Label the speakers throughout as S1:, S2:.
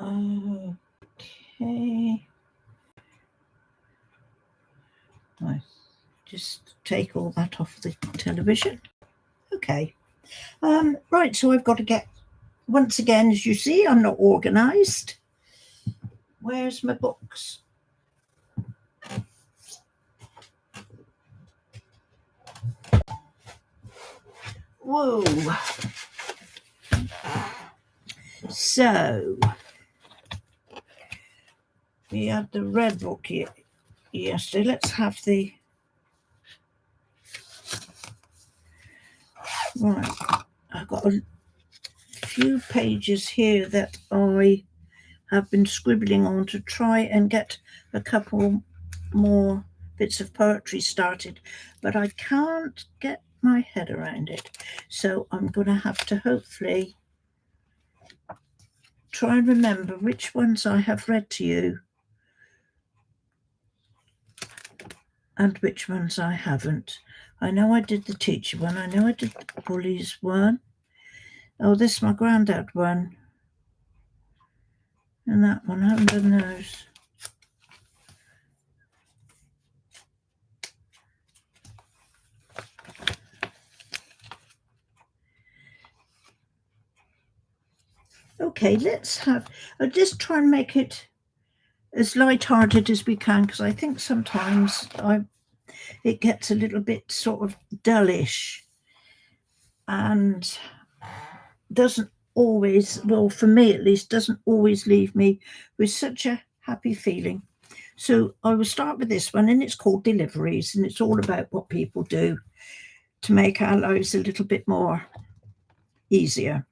S1: Okay. I just take all that off the television. Okay. Right, so I've got to get, once again, as you see, I'm not organised. Where's my books? Whoa. So, we had the red book here yesterday. Let's have the... Right, I've got a few pages here that I have been scribbling on to try and get a couple more bits of poetry started, but I can't get my head around it. So I'm going to have to hopefully try and remember which ones I have read to you and which ones I haven't. I know I did the teacher one. I know I did the bullies one. Oh, this is my granddad one. And that one, I haven't done those. Okay, I'll just try and make it as light-hearted as we can, because I think sometimes it gets a little bit sort of dullish and doesn't always, well, for me at least, doesn't always leave me with such a happy feeling. So I will start with this one, and it's called Deliveries, and it's all about what people do to make our lives a little bit more easier.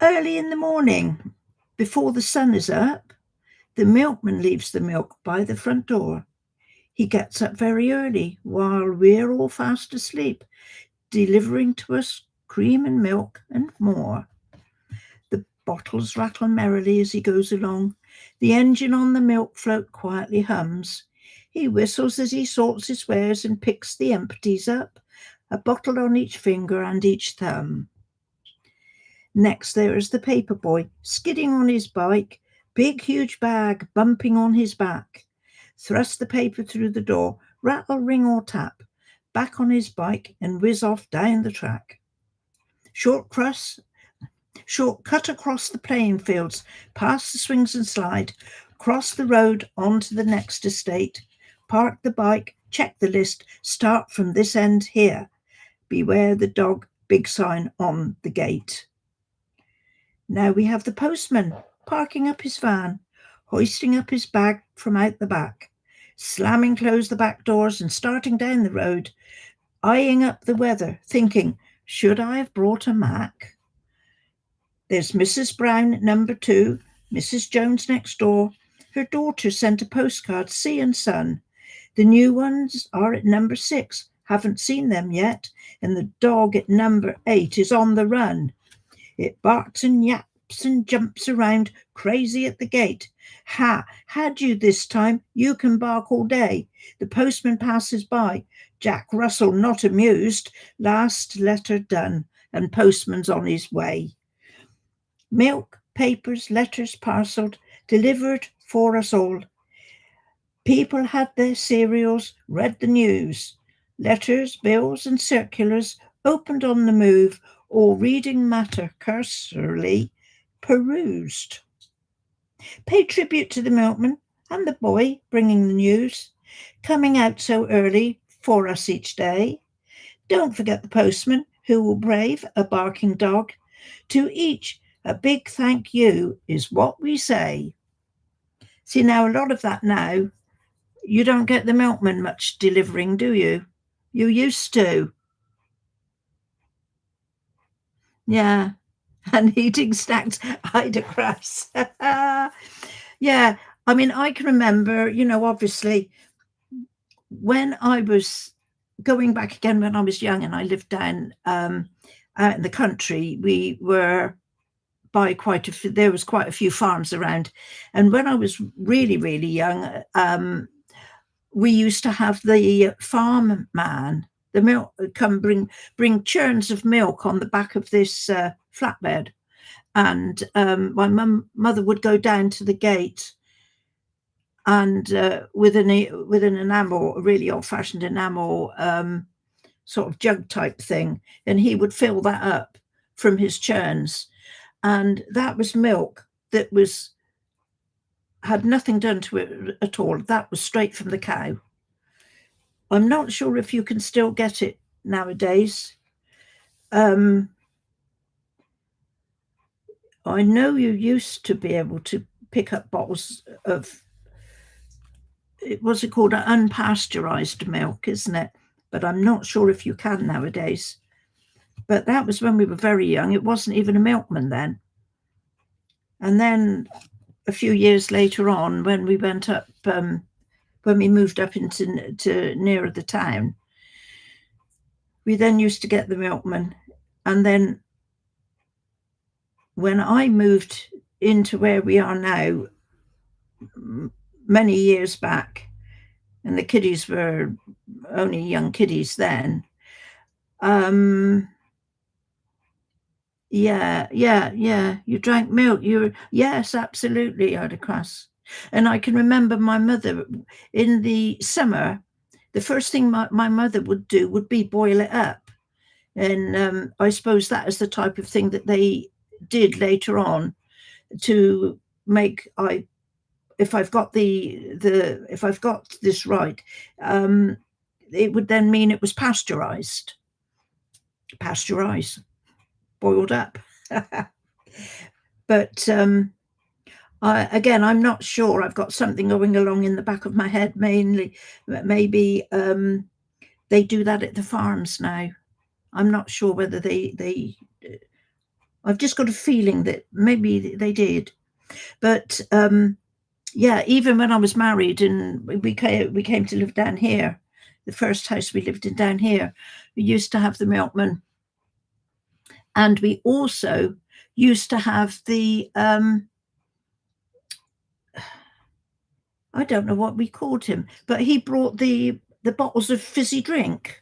S1: Early in the morning, before the sun is up, the milkman leaves the milk by the front door. He gets up very early while we're all fast asleep, delivering to us cream and milk and more. The bottles rattle merrily as he goes along. The engine on the milk float quietly hums. He whistles as he sorts his wares and picks the empties up, a bottle on each finger and each thumb. Next there is the paper boy, skidding on his bike, big huge bag bumping on his back. Thrust the paper through the door, rattle, ring or tap, back on his bike and whiz off down the track. Short cut across the playing fields, past the swings and slide, cross the road onto the next estate, park the bike, check the list, start from this end here. Beware the dog, big sign on the gate. Now we have the postman, parking up his van, hoisting up his bag from out the back, slamming close the back doors and starting down the road, eyeing up the weather, thinking, should I have brought a Mac? There's Mrs. Brown at number 2, Mrs. Jones next door. Her daughter sent a postcard, sea and sun. The new ones are at number 6, haven't seen them yet, and the dog at number 8 is on the run. It barks and yaps and jumps around, crazy at the gate. Ha, had you this time, you can bark all day. The postman passes by. Jack Russell not amused. Last letter done, and postman's on his way. Milk, papers, letters parcelled, delivered for us all. People had their cereals, read the news. Letters, bills and circulars opened on the move, or reading matter cursorily perused. Pay tribute to the milkman and the boy bringing the news, coming out so early for us each day. Don't forget the postman who will brave a barking dog. To each a big thank you is what we say. See, now a lot of that now, you don't get the milkman much delivering, do you? You used to. Yeah, and eating stacked Ida crabs. Yeah, I mean, I can remember, obviously, when I was going back again when I was young and I lived down out in the country, we were by there was quite a few farms around. And when I was really, really young, we used to have the farm man, the milk, come bring churns of milk on the back of this flatbed. and my mother would go down to the gate, and with an enamel, a really old-fashioned enamel sort of jug type thing, and he would fill that up from his churns, and that was milk that had nothing done to it at all. That was straight from the cow. I'm not sure if you can still get it nowadays. I know you used to be able to pick up bottles of, what's it called, unpasteurized milk, isn't it? But I'm not sure if you can nowadays. But that was when we were very young. It wasn't even a milkman then. And then a few years later on, when we went up, when we moved up to nearer the town, we then used to get the milkman. And then when I moved into where we are now, many years back, and the kiddies were only young kiddies then, yeah, you drank milk. Yes, absolutely, Ardacross. And I can remember my mother in the summer, the first thing my mother would do would be boil it up. And I suppose that is the type of thing that they did later on to make, if I've got if I've got this right, it would then mean it was pasteurized, boiled up. But again, I'm not sure. I've got something going along in the back of my head. Mainly, maybe they do that at the farms now. I'm not sure whether they. I've just got a feeling that maybe they did, but yeah. Even when I was married and we came to live down here, the first house we lived in down here, we used to have the milkman, and we also used to have the I don't know what we called him, but he brought the bottles of fizzy drink,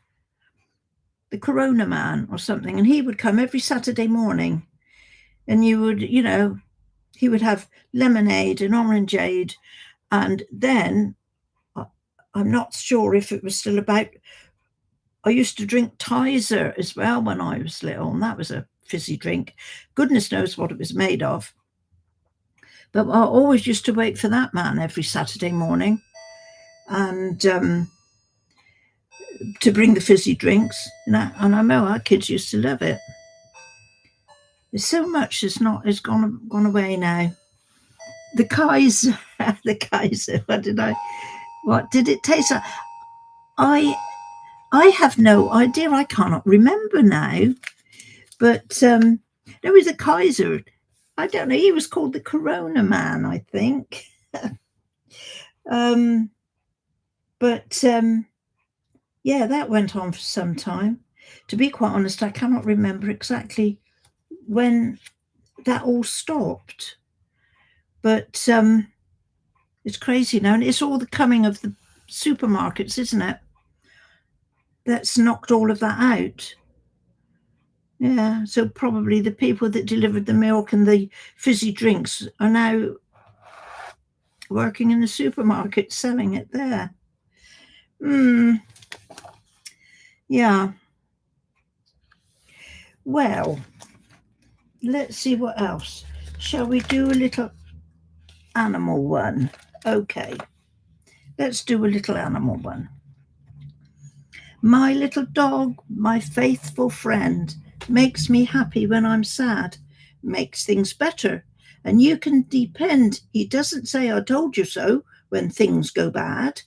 S1: the Corona man or something, and he would come every Saturday morning, and you would, he would have lemonade and orangeade, and then I'm not sure if it was still about. I used to drink Tizer as well when I was little, and that was a fizzy drink. Goodness knows what it was made of. But I always used to wait for that man every Saturday morning, and to bring the fizzy drinks. And I know our kids used to love it. There's so much is gone away now. The Kaiser, the Kaiser. What did it taste like? I have no idea. I cannot remember now. But there was a Kaiser. I don't know. He was called the Corona Man, I think. But yeah, that went on for some time. To be quite honest, I cannot remember exactly when that all stopped. But it's crazy now, and it's all the coming of the supermarkets, isn't it? That's knocked all of that out. Yeah, so probably the people that delivered the milk and the fizzy drinks are now working in the supermarket selling it there. Yeah. Well, let's see what else. Shall we do a little animal one? Okay, let's do a little animal one. My little dog, my faithful friend, makes me happy when I'm sad, makes things better, and you can depend he doesn't say I told you so when things go bad.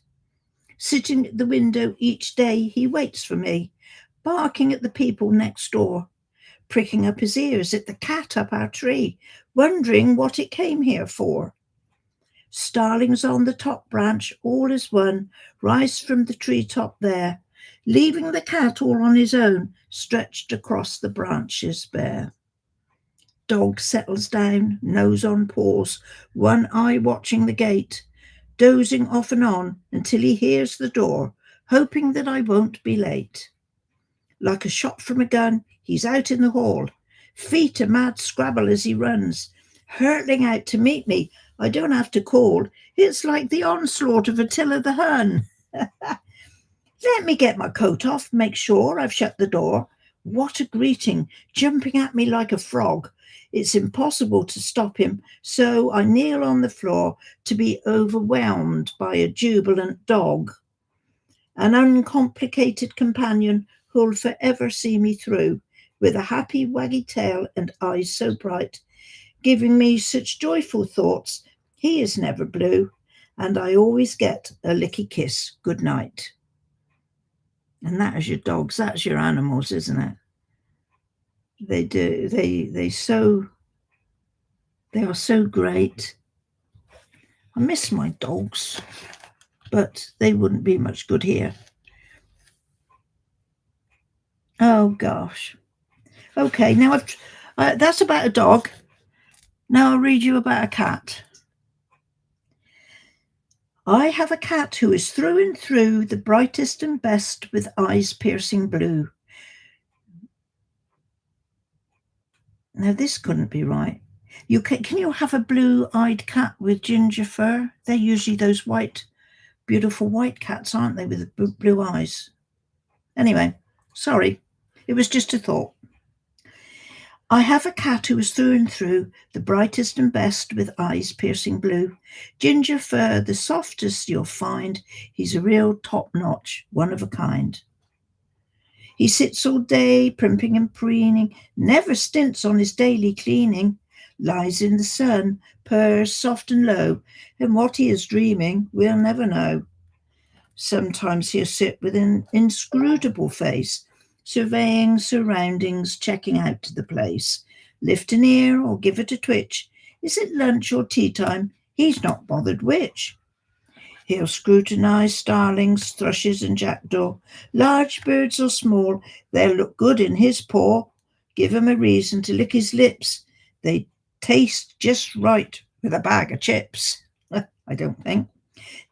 S1: Sitting at the window each day he waits for me, barking at the people next door, pricking up his ears at the cat up our tree, wondering what it came here for. Starlings on the top branch, all as one, rise from the tree top there, leaving the cat all on his own, stretched across the branches bare. Dog settles down, nose on paws, one eye watching the gate, dozing off and on until he hears the door, hoping that I won't be late. Like a shot from a gun, he's out in the hall, feet a mad scrabble as he runs, hurtling out to meet me. I don't have to call. It's like the onslaught of Attila the Hun. Let me get my coat off, make sure I've shut the door. What a greeting, jumping at me like a frog. It's impossible to stop him, so I kneel on the floor to be overwhelmed by a jubilant dog, an uncomplicated companion who'll forever see me through, with a happy waggy tail and eyes so bright, giving me such joyful thoughts. He is never blue, and I always get a licky kiss. Good night. And that is your dogs. That's your animals, isn't it? They do. They are so great. I miss my dogs, but they wouldn't be much good here. Oh gosh. Okay, now that's about a dog. Now I'll read you about a cat. I have a cat who is through and through the brightest and best, with eyes piercing blue. Now this couldn't be right. Can you have a blue-eyed cat with ginger fur? They're usually those white, beautiful white cats, aren't they, with blue eyes? Anyway, sorry. It was just a thought. I have a cat who is through and through the brightest and best, with eyes piercing blue. Ginger fur, the softest you'll find. He's a real top-notch, one of a kind. He sits all day, primping and preening, never stints on his daily cleaning, lies in the sun, purrs soft and low, and what he is dreaming we'll never know. Sometimes he'll sit with an inscrutable face, surveying surroundings, checking out the place. Lift an ear or give it a twitch. Is it lunch or tea time? He's not bothered which. He'll scrutinise starlings, thrushes and jackdaw. Large birds or small, they'll look good in his paw. Give him a reason to lick his lips. They taste just right with a bag of chips. I don't think.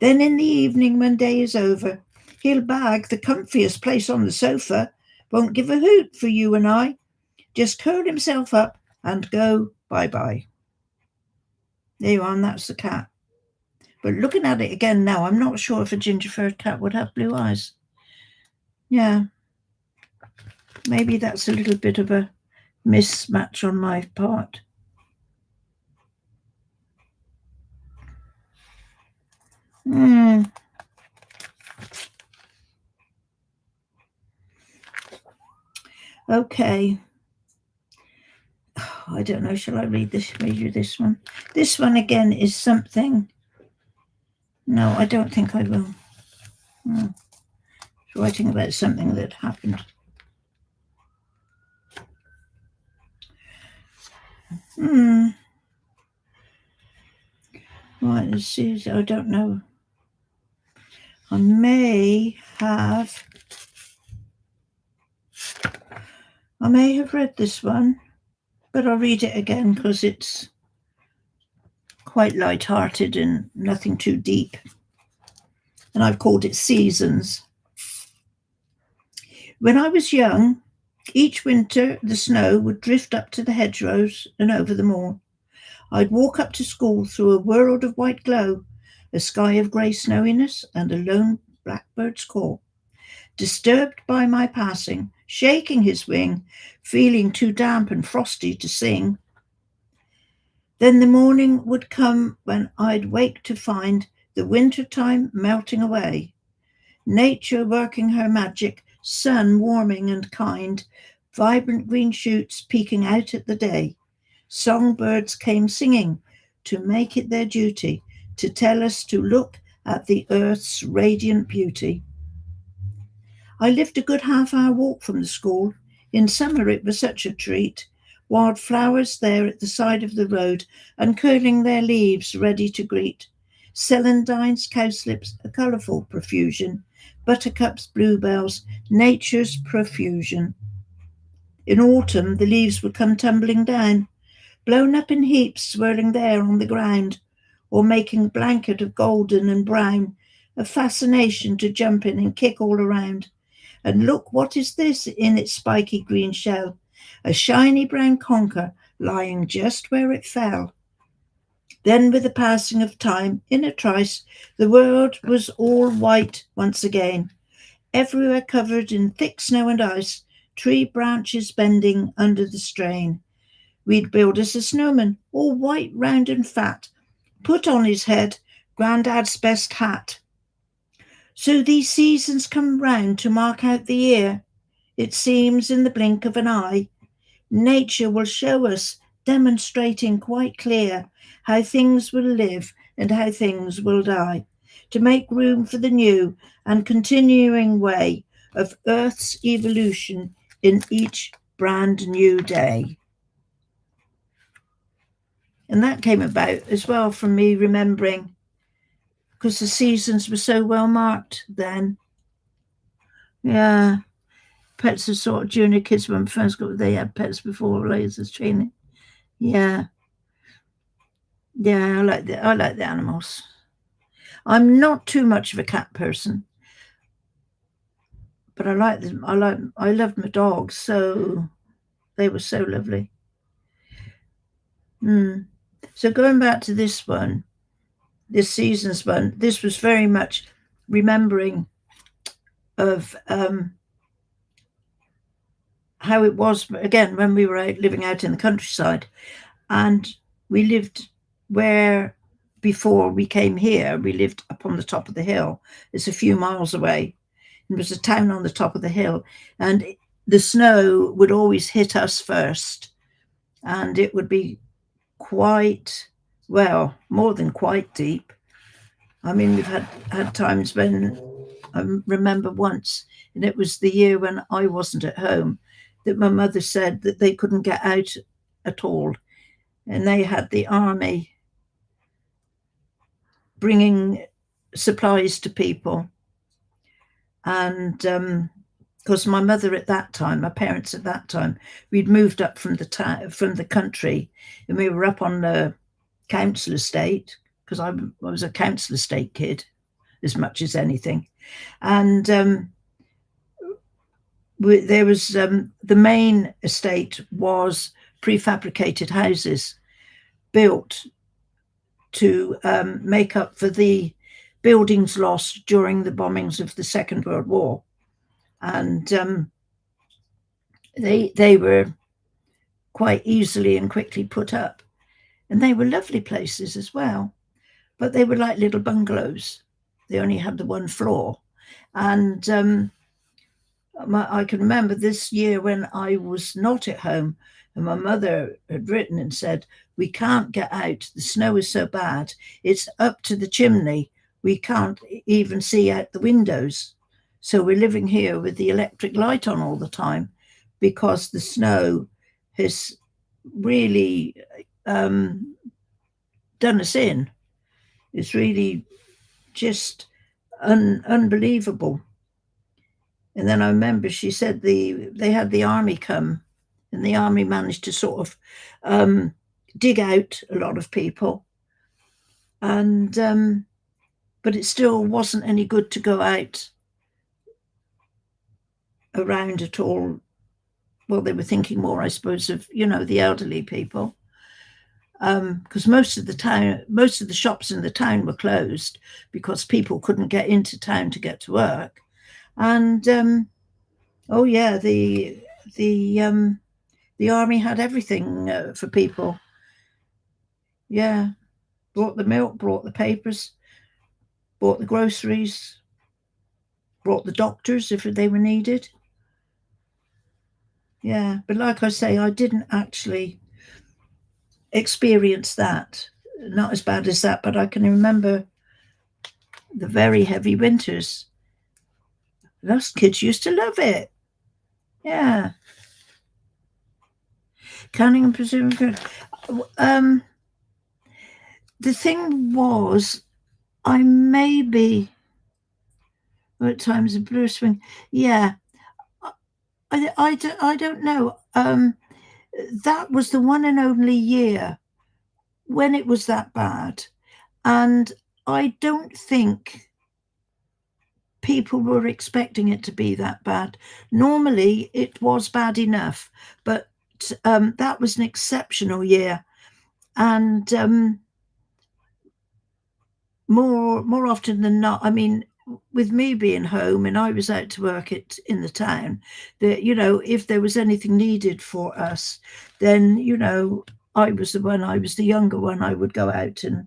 S1: Then in the evening, when day is over, he'll bag the comfiest place on the sofa. Won't give a hoot for you and I. Just curl himself up and go bye-bye. There you are, and that's the cat. But looking at it again now, I'm not sure if a ginger-furred cat would have blue eyes. Yeah. Maybe that's a little bit of a mismatch on my part. Okay. I don't know. Shall I read you this one? This one again is something. No, I don't think I will. It's writing about something that happened. Right, let's see. I don't know. I may have read this one, but I'll read it again because it's quite light-hearted and nothing too deep. And I've called it Seasons. When I was young, each winter the snow would drift up to the hedgerows and over them all. I'd walk up to school through a world of white glow, a sky of grey snowiness, and a lone blackbird's call. Disturbed by my passing, shaking his wing, feeling too damp and frosty to sing. Then the morning would come when I'd wake to find the winter time melting away, nature working her magic, sun warming and kind, vibrant green shoots peeking out at the day. Songbirds came singing to make it their duty to tell us to look at the earth's radiant beauty. I lived a good half-hour walk from the school. In summer it was such a treat. Wild flowers there at the side of the road, uncurling their leaves ready to greet. Celandines, cowslips, a colourful profusion. Buttercups, bluebells, nature's profusion. In autumn the leaves would come tumbling down, blown up in heaps, swirling there on the ground, or making a blanket of golden and brown, a fascination to jump in and kick all around. And look, what is this in its spiky green shell? a shiny brown conker lying just where it fell. Then, with the passing of time, in a trice, the world was all white once again, everywhere covered in thick snow and ice, tree branches bending under the strain. We'd build us a snowman, all white, round and fat, put on his head Grandad's best hat. So these seasons come round to mark out the year. It seems in the blink of an eye. Nature will show us, demonstrating quite clear how things will live and how things will die, to make room for the new and continuing way of Earth's evolution in each brand new day. And that came about as well from me remembering, because the seasons were so well marked then. Yeah. Pets are sort of junior kids when first got, they had pets before lasers training. Yeah. Yeah, I like the animals. I'm not too much of a cat person, but I like them. I loved my dogs, so they were so lovely. So going back to this one, this season's one, this was very much remembering of how it was again when we were living out in the countryside, and we lived where before we came here, we lived up on the top of the hill. It's a few miles away. There was a town on the top of the hill, and the snow would always hit us first, and it would be quite, well, more than quite deep. I mean, we've had times when, I remember once, and it was the year when I wasn't at home, that my mother said that they couldn't get out at all, and they had the army bringing supplies to people. And because my mother at that time, my parents at that time, we'd moved up from the country, and we were up on the council estate, because I was a council estate kid as much as anything. And there was the main estate was prefabricated houses built to make up for the buildings lost during the bombings of the Second World War. And they were quite easily and quickly put up. And they were lovely places as well. But they were like little bungalows. They only had the one floor. And I can remember this year when I was not at home, and my mother had written and said, "We can't get out. The snow is so bad. It's up to the chimney. We can't even see out the windows. So we're living here with the electric light on all the time, because the snow has really done us in. It's really just unbelievable." And then I remember she said they had the army come, and the army managed to sort of dig out a lot of people. And but it still wasn't any good to go out around at all. Well, they were thinking more, I suppose, of, the elderly people. Because most of the shops in the town were closed because people couldn't get into town to get to work. And oh yeah, the army had everything for people. Yeah, brought the milk, brought the papers, brought the groceries, brought the doctors if they were needed. Yeah, but like I say, I didn't actually experience that. Not as bad as that, but I can remember the very heavy winters. Those kids used to love it. Yeah. Counting and presuming good. The thing was, I maybe at times a blue swing. Yeah. I don't know. That was the one and only year when it was that bad. And I don't think people were expecting it to be that bad. Normally, it was bad enough, but that was an exceptional year. And more often than not, I mean, with me being home and I was out to work in the town, that, you know, if there was anything needed for us, then, you know, I was the younger one, I would go out and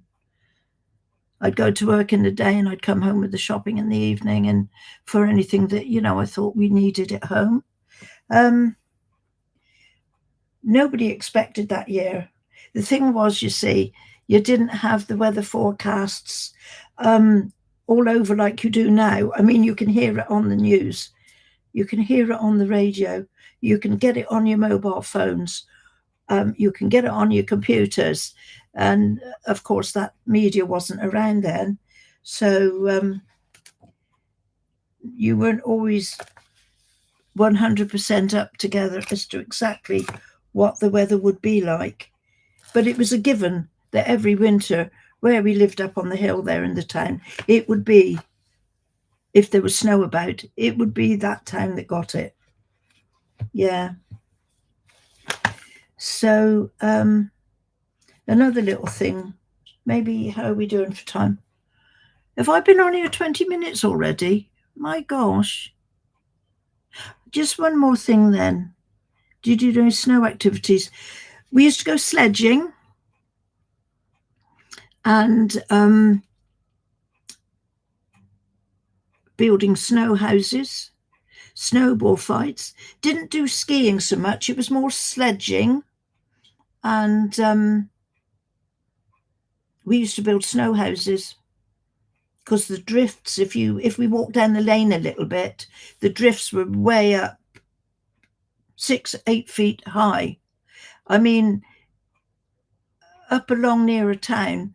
S1: I'd go to work in the day and I'd come home with the shopping in the evening, and for anything that, you know, I thought we needed at home. Nobody expected that year. The thing was, you see, you didn't have the weather forecasts all over like you do now. I mean, you can hear it on the news, you can hear it on the radio, you can get it on your mobile phones, you can get it on your computers. And of course, that media wasn't around then. So you weren't always 100% up together as to exactly what the weather would be like. But it was a given that every winter, where we lived up on the hill there in the town, it would be, if there was snow about, it would be that town that got it. Yeah. So another little thing, maybe, how are we doing for time? Have I been on here 20 minutes already? My gosh. Just one more thing then. Did you do any snow activities? We used to go sledging and building snow houses, snowball fights. Didn't do skiing so much. It was more sledging. And we used to build snow houses because the drifts, if we walked down the lane a little bit, the drifts were way up 6-8 feet high. I mean, up along near a town,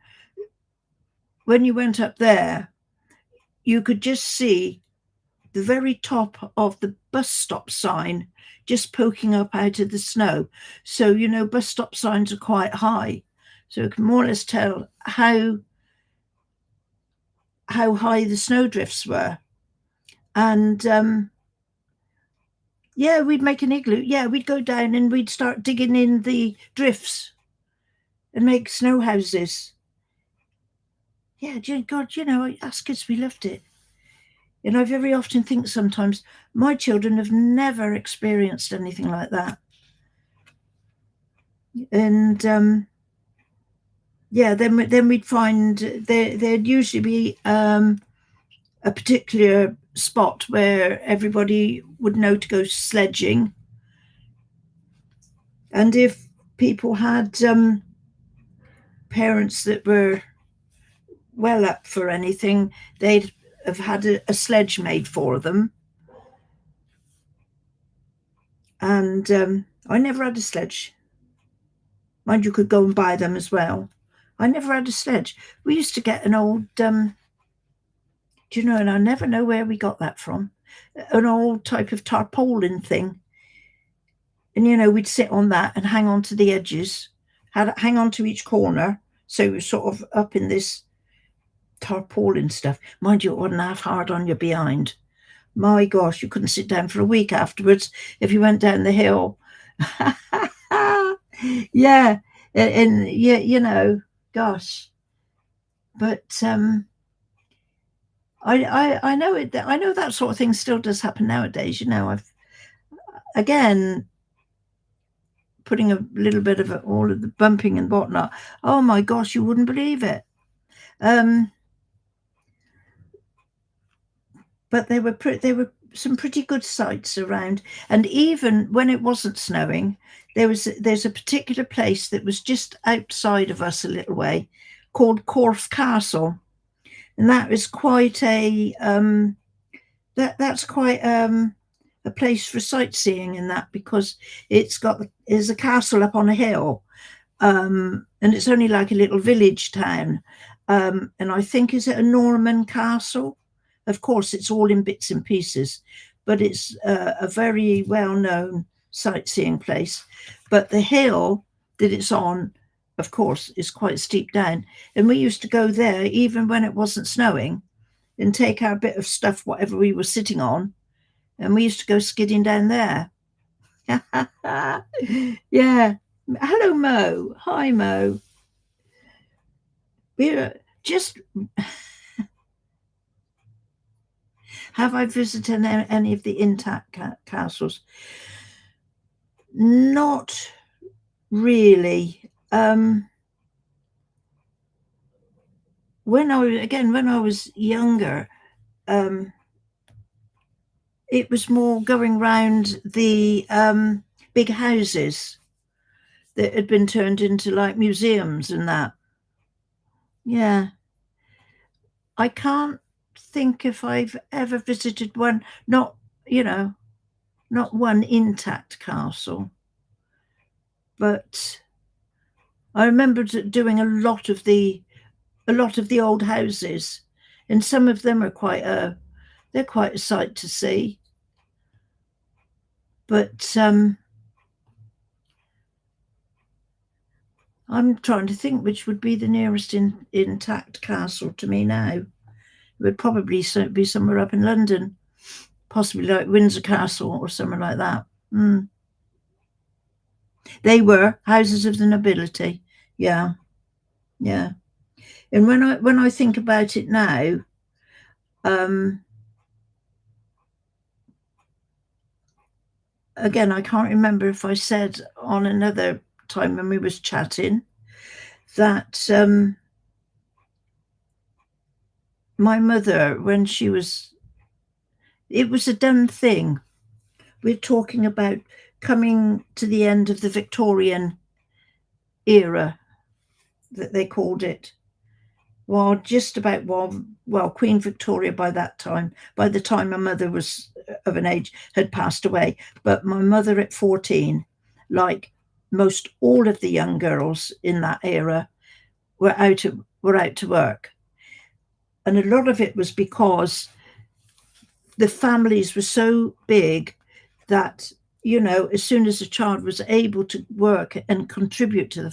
S1: when you went up there, you could just see the very top of the bus stop sign just poking up out of the snow. So, you know, bus stop signs are quite high. So you can more or less tell how high the snowdrifts were. And yeah, we'd make an igloo. Yeah, we'd go down and we'd start digging in the drifts and make snow houses. Yeah, God, you know, us kids, we loved it. And I very often think sometimes my children have never experienced anything like that. And yeah, then we'd find there'd usually be a particular spot where everybody would know to go sledging. And if people had parents that were well up for anything, they'd have had a sledge made for them. And I never had a sledge. Mind you, could go and buy them as well. I never had a sledge. We used to get an old, do you know, and I never know where we got that from, an old type of tarpaulin thing. And, you know, we'd sit on that and hang on to the edges, hang on to each corner. So we were sort of up in this tarpaulin stuff. Mind you, it wasn't half hard on your behind. My gosh, you couldn't sit down for a week afterwards if you went down the hill. Yeah. And yeah, you know, gosh. But I know it. I know that sort of thing still does happen nowadays. You know, I've again putting a little bit of all of the bumping and whatnot. Oh my gosh, you wouldn't believe it. But there were some pretty good sights around, and even when it wasn't snowing, there's a particular place that was just outside of us a little way, called Corfe Castle, and that is quite a that's quite a place for sightseeing in that, because there's a castle up on a hill, and it's only like a little village town, and I think, is it a Norman castle? Of course, it's all in bits and pieces, but it's a very well-known sightseeing place. But the hill that it's on, of course, is quite steep down. And we used to go there even when it wasn't snowing, and take our bit of stuff, whatever we were sitting on, and we used to go skidding down there. Yeah. Hello, Mo. Hi, Mo. We're just. Have I visited any of the intact castles? Not really. When I was younger, it was more going round the big houses that had been turned into like museums and that. Yeah. I can't think if I've ever visited one, not, not one intact castle, but I remember doing a lot of the old houses, and some of them are they're quite a sight to see. But I'm trying to think which would be the nearest intact castle to me now. It would probably be somewhere up in London, possibly like Windsor Castle or somewhere like that. They were houses of the nobility. Yeah, yeah. And when I think about it now, again, I can't remember if I said on another time when we was chatting that my mother, when it was a done thing. We're talking about coming to the end of the Victorian era, that they called it. Well, Queen Victoria by the time my mother was of an age, had passed away. But my mother at 14, like most all of the young girls in that era, were out to work. And a lot of it was because the families were so big that, as soon as a child was able to work and contribute to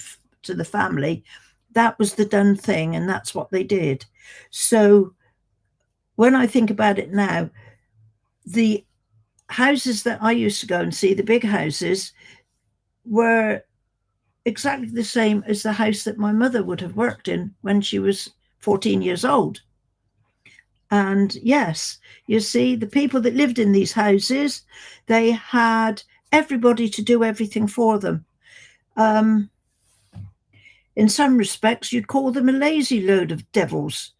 S1: the family, that was the done thing, and that's what they did. So when I think about it now, the houses that I used to go and see, the big houses, were exactly the same as the house that my mother would have worked in when she was 14 years old. And yes, you see, the people that lived in these houses, they had everybody to do everything for them. In some respects, you'd call them a lazy load of devils.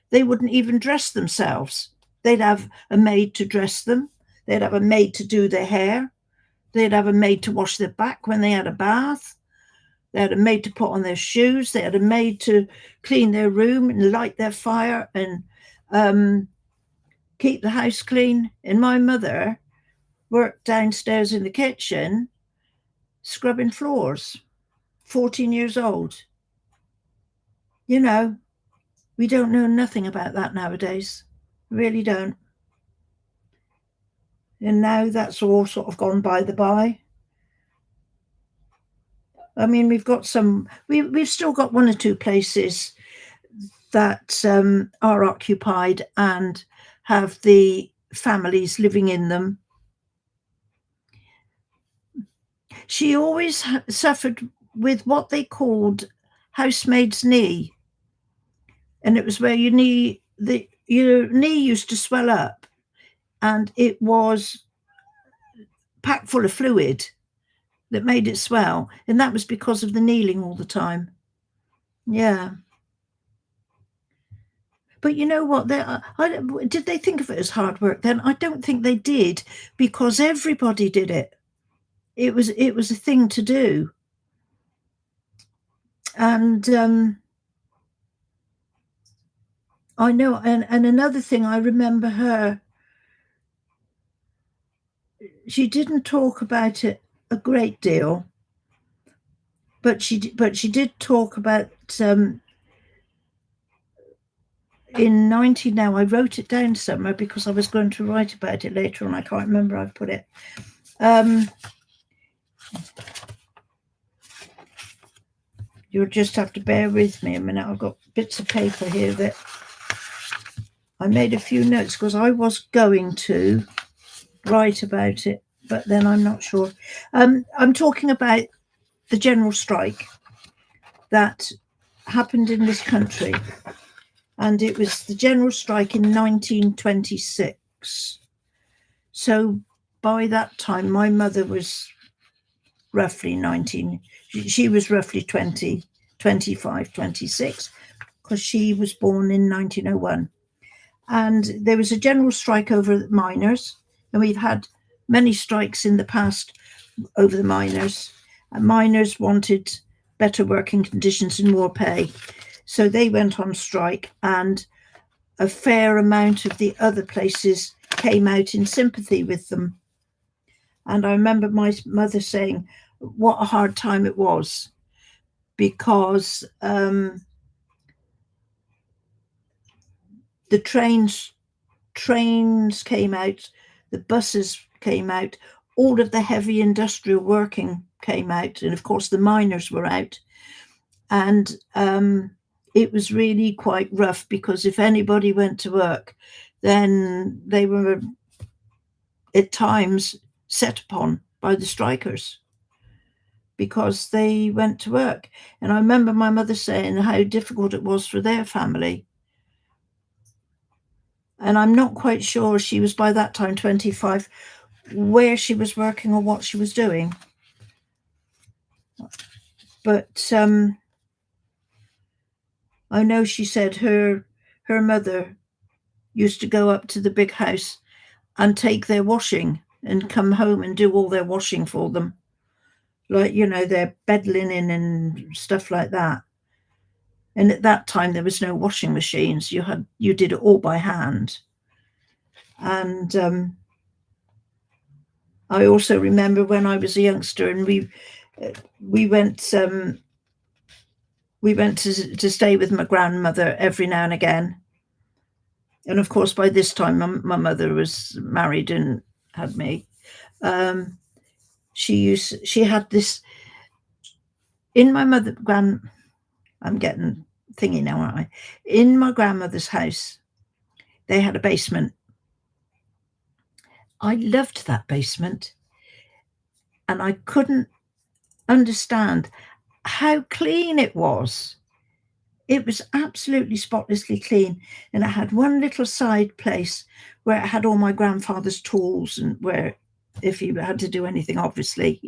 S1: They wouldn't even dress themselves. They'd have a maid to dress them. They'd have a maid to do their hair. They'd have a maid to wash their back when they had a bath. They had a maid to put on their shoes. They had a maid to clean their room and light their fire and keep the house clean. And my mother worked downstairs in the kitchen scrubbing floors, 14 years old. We don't know nothing about that nowadays. Really don't. And now that's all sort of gone by the by. I mean, we've still got one or two places that are occupied and have the families living in them. She always suffered with what they called housemaid's knee, and it was where your knee used to swell up, and it was packed full of fluid that made it swell, and that was because of the kneeling all the time. Yeah. But you know what? Did they think of it as hard work then? I don't think they did, because everybody did it. It was a thing to do. And I know, and another thing I remember her, she didn't talk about it a great deal, but she did talk about in 90 now. I wrote it down somewhere because I was going to write about it later on. I can't remember I've put it. You'll just have to bear with me a minute. I've got bits of paper here that I made a few notes because I was going to write about it, but then I'm not sure. I'm talking about the general strike that happened in this country, and it was the general strike in 1926. So by that time, my mother was roughly 19, she was roughly 20, 25, 26, because she was born in 1901. And there was a general strike over miners, and we've had many strikes in the past over the miners. And miners wanted better working conditions and more pay. So they went on strike, and a fair amount of the other places came out in sympathy with them. And I remember my mother saying what a hard time it was, because the trains came out, the buses came out, all of the heavy industrial working came out, and of course the miners were out. And it was really quite rough, because if anybody went to work, then they were at times set upon by the strikers because they went to work. And I remember my mother saying how difficult it was for their family. And I'm not quite sure, she was by that time 25, where she was working or what she was doing. But I know she said her mother used to go up to the big house and take their washing and come home and do all their washing for them. Like, their bed linen and stuff like that. And at that time, there was no washing machines. You did it all by hand. And I also remember when I was a youngster, and we went to stay with my grandmother every now and again. And of course, by this time, my mother was married and had me. She had this in my I'm getting thingy now, aren't I? In my grandmother's house, they had a basement. I loved that basement, and I couldn't understand how clean it was. It was absolutely spotlessly clean, and it had one little side place where it had all my grandfather's tools, and where if he had to do anything, obviously,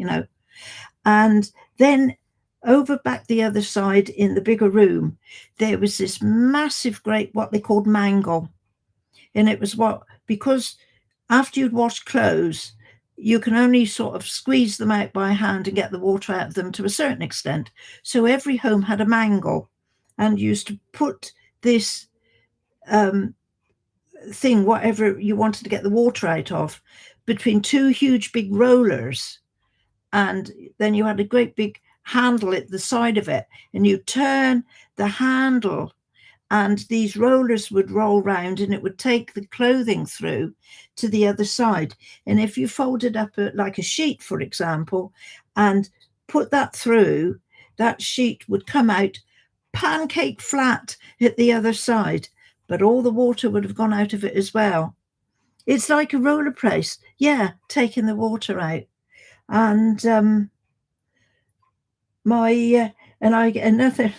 S1: And then over back the other side in the bigger room, there was this massive, great, what they called mangle. And it was because after you'd washed clothes, you can only sort of squeeze them out by hand and get the water out of them to a certain extent. So every home had a mangle, and used to put this thing, whatever you wanted to get the water out of, between two huge big rollers. And then you had a great big handle at the side of it, and you turn the handle, and these rollers would roll round, and it would take the clothing through to the other side. And if you folded up like a sheet, for example, and put that through, that sheet would come out pancake flat at the other side, but all the water would have gone out of it as well. It's like a roller press, taking the water out. And another,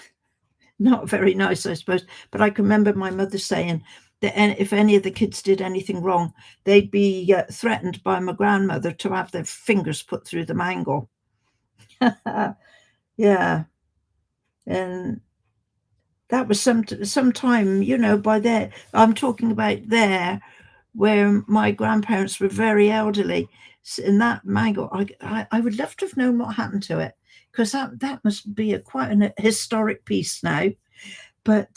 S1: not very nice, I suppose, but I can remember my mother saying that if any of the kids did anything wrong, they'd be threatened by my grandmother to have their fingers put through the mangle. Yeah. And that was some time, by there. I'm talking about there where my grandparents were very elderly. In that mangle, I would love to have known what happened to it, because that must be quite an historic piece now. But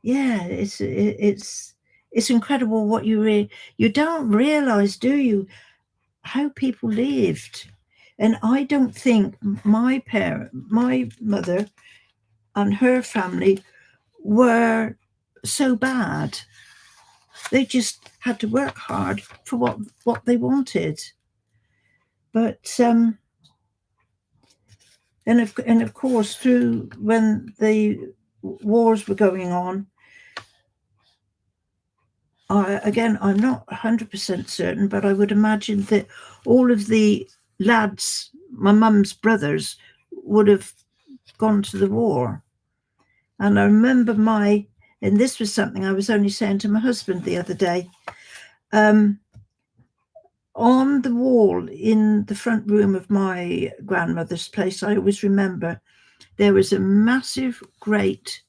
S1: it's incredible what you don't realize, do you, how people lived. And I don't think my mother and her family were so bad. They just had to work hard for what they wanted. But and of course, through when the wars were going on, Again, I'm not 100% certain, but I would imagine that all of the lads, my mum's brothers, would have gone to the war. And I remember and this was something I was only saying to my husband the other day, on the wall in the front room of my grandmother's place, I always remember there was a massive, great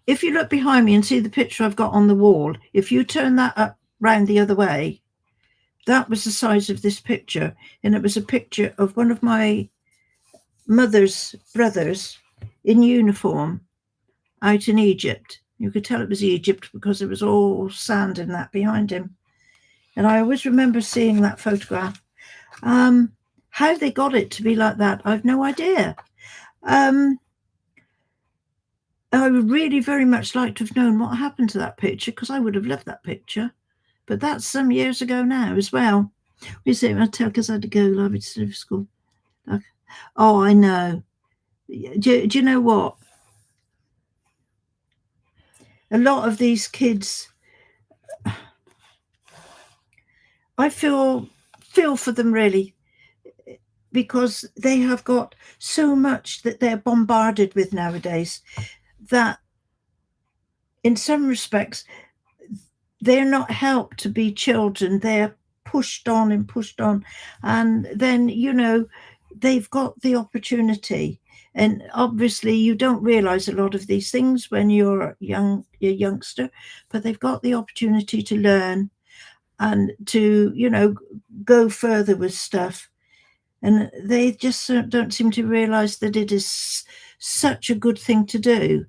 S1: if you look behind me and see the picture I've got on the wall, if you turn that up round the other way, that was the size of this picture. And it was a picture of one of my mother's brothers in uniform out in Egypt. You could tell it was Egypt because it was all sand and that behind him. And I always remember seeing that photograph. How they got it to be like that, I've no idea. I would really very much like to have known what happened to that picture, because I would have loved that picture. But that's some years ago now as well. We say, I tell because I had to go library to school. Like, oh, I know. Do you know what? A lot of these kids, I feel for them really, because they have got so much that they're bombarded with nowadays that in some respects they're not helped to be children. They're pushed on and pushed on, and then they've got the opportunity. And obviously you don't realize a lot of these things when you're a youngster, but they've got the opportunity to learn and to go further with stuff, and they just don't seem to realize that it is such a good thing to do.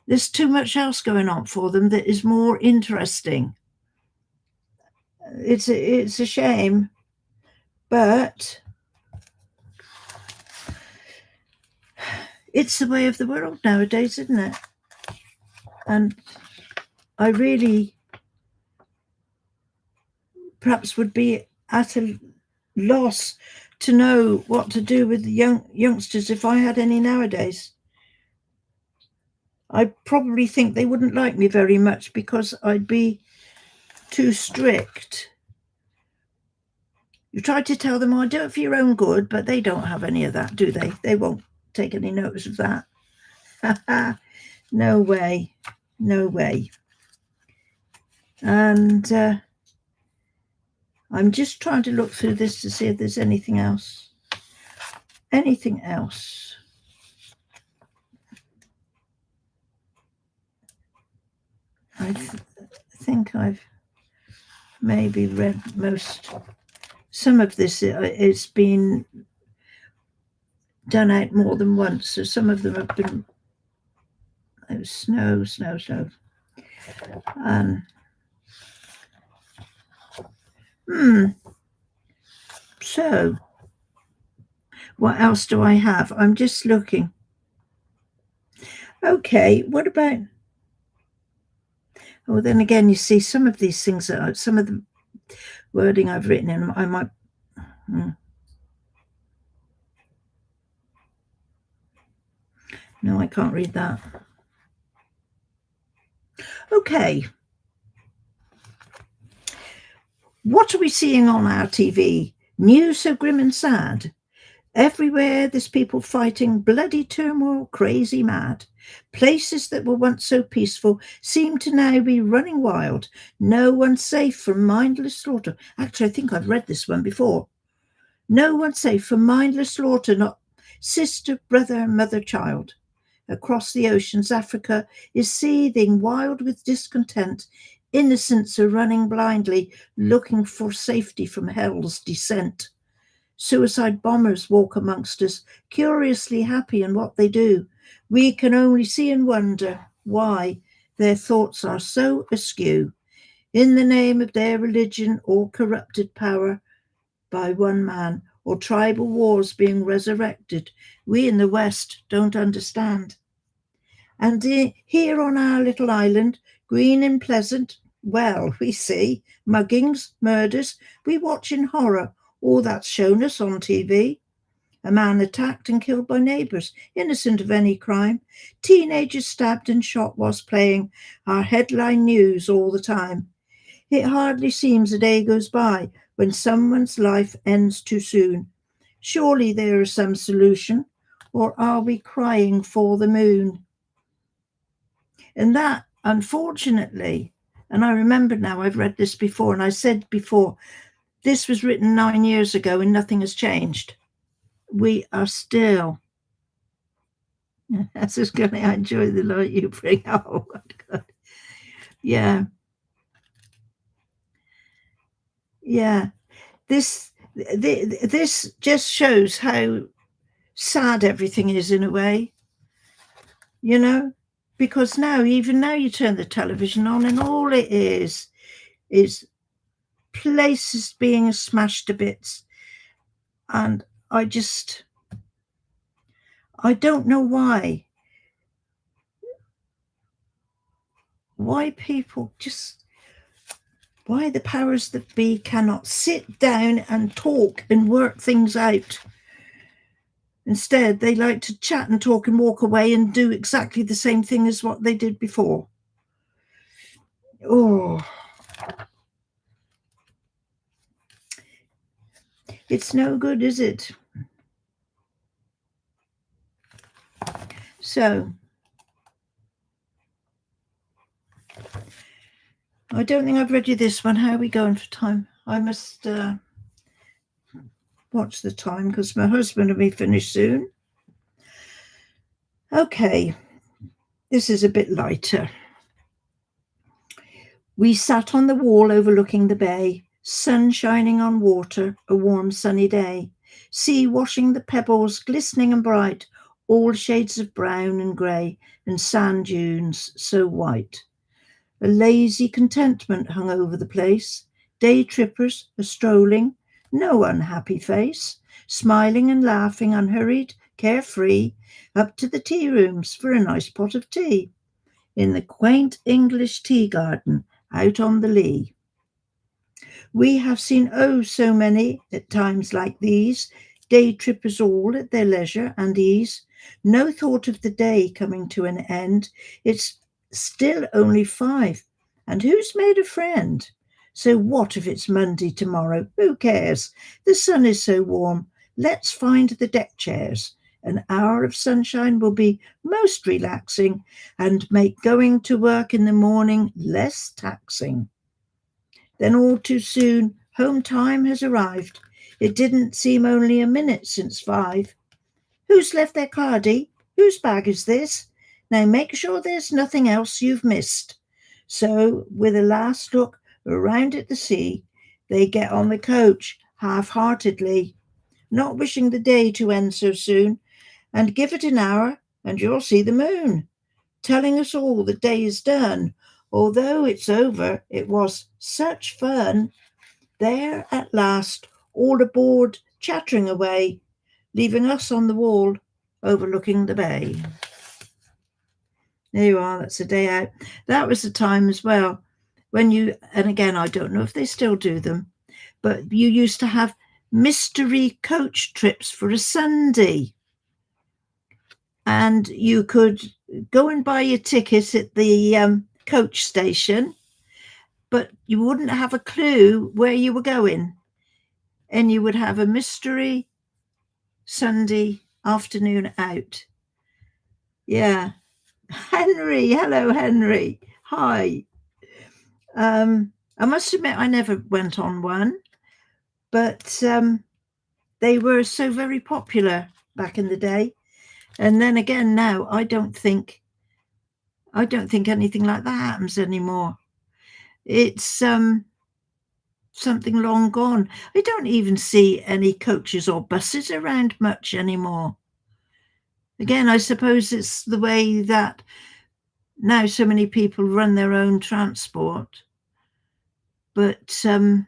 S1: There's too much else going on for them that is more interesting. It's a shame, but it's the way of the world nowadays, isn't it? And I really perhaps would be at a loss to know what to do with the youngsters if I had any nowadays. I probably think they wouldn't like me very much because I'd be too strict. You try to tell them, do it for your own good, but they don't have any of that, do they? They won't take any notice of that. No way. No way. And I'm just trying to look through this to see if there's anything else. Anything else? I think I've maybe read some of this. It's been done out more than once, so some of them have been snow. So what else do I have? I'm just looking. Okay, what about... Oh, then again, you see, some of these things some of the wording I've written in, I might... No, I can't read that. Okay. What are we seeing on our TV? News so grim and sad. Everywhere there's people fighting, bloody turmoil, crazy mad. Places that were once so peaceful seem to now be running wild. No one safe from mindless slaughter. Actually, I think I've read this one before. No one safe from mindless slaughter, not sister, brother, mother, child. Across the oceans, Africa is seething, wild with discontent. Innocents are running blindly, looking for safety from hell's descent. Suicide bombers walk amongst us, curiously happy in what they do. We can only see and wonder why their thoughts are so askew. In the name of their religion or corrupted power by one man, or tribal wars being resurrected, we in the West don't understand. And here on our little island, green and pleasant, well, we see muggings, murders, we watch in horror all that's shown us on TV. A man attacked and killed by neighbours, innocent of any crime. Teenagers stabbed and shot whilst playing our headline news all the time. It hardly seems a day goes by when someone's life ends too soon. Surely there is some solution, or are we crying for the moon? And that, unfortunately, and I remember now, I've read this before, and I said before, this was written 9 years ago and nothing has changed. We are still, that's just going to enjoy the light you bring. Oh, God. Yeah. Yeah. This just shows how sad everything is in a way, you know, because even now you turn the television on and all it is places being smashed to bits. And I don't know why people why the powers that be cannot sit down and talk and work things out. Instead, they like to chat and talk and walk away and do exactly the same thing as what they did before. Oh, it's no good, is it? So, I don't think I've read you this one. How are we going for time? I must watch the time because my husband will be finished soon. Okay, this is a bit lighter. We sat on the wall overlooking the bay, sun shining on water, a warm sunny day, sea washing the pebbles glistening and bright, all shades of brown and grey, and sand dunes so white. A lazy contentment hung over the place, day trippers a strolling, no unhappy face, smiling and laughing unhurried, carefree, up to the tea rooms for a nice pot of tea, in the quaint English tea garden out on the Lee. We have seen oh so many at times like these, day trippers all at their leisure and ease, no thought of the day coming to an end. It's still only 5, and who's made a friend? So what if it's Monday tomorrow? Who cares? The sun is so warm. Let's find the deck chairs. An hour of sunshine will be most relaxing and make going to work in the morning less taxing. Then all too soon, home time has arrived. It didn't seem only a minute since 5. Who's left their cardie? Whose bag is this? Now make sure there's nothing else you've missed. So, with a last look around at the sea, they get on the coach half-heartedly, not wishing the day to end so soon, and give it an hour and you'll see the moon, telling us all the day is done. Although it's over, it was such fun. There at last, all aboard, chattering away, leaving us on the wall, overlooking the bay. There you are, that's a day out. That was the time as well when and again, I don't know if they still do them, but you used to have mystery coach trips for a Sunday. And you could go and buy your ticket at the coach station, but you wouldn't have a clue where you were going. And you would have a mystery Sunday afternoon out. Yeah. Henry, hello, Henry. Hi. I must admit I never went on one, but they were so very popular back in the day. And then again now, I don't think anything like that happens anymore. It's something long gone. I don't even see any coaches or buses around much anymore. Again, I suppose it's the way that now so many people run their own transport. But I'm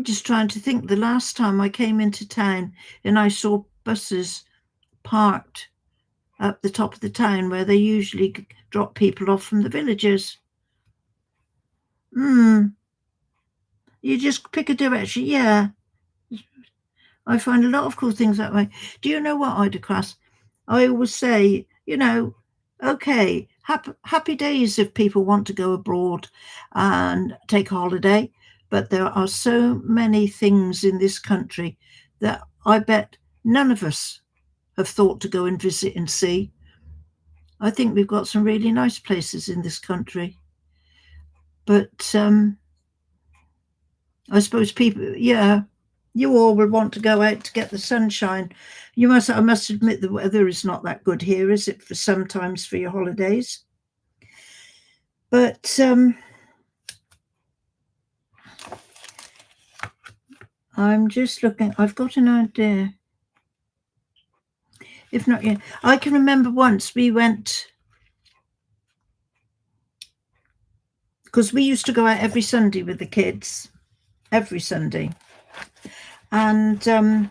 S1: just trying to think the last time I came into town and I saw buses parked up the top of the town where they usually drop people off from the villages. You just pick a direction. Yeah. I find a lot of cool things that way. Do you know what, Ida Cross? I always say, okay, happy days if people want to go abroad and take a holiday, but there are so many things in this country that I bet none of us have thought to go and visit and see. I think we've got some really nice places in this country, but I suppose people, yeah, you all would want to go out to get the sunshine. I must admit, the weather is not that good here, is it? For sometimes for your holidays, but I'm just looking. I've got an idea. If not, yeah, I can remember once we went because we used to go out every Sunday with the kids, every Sunday, and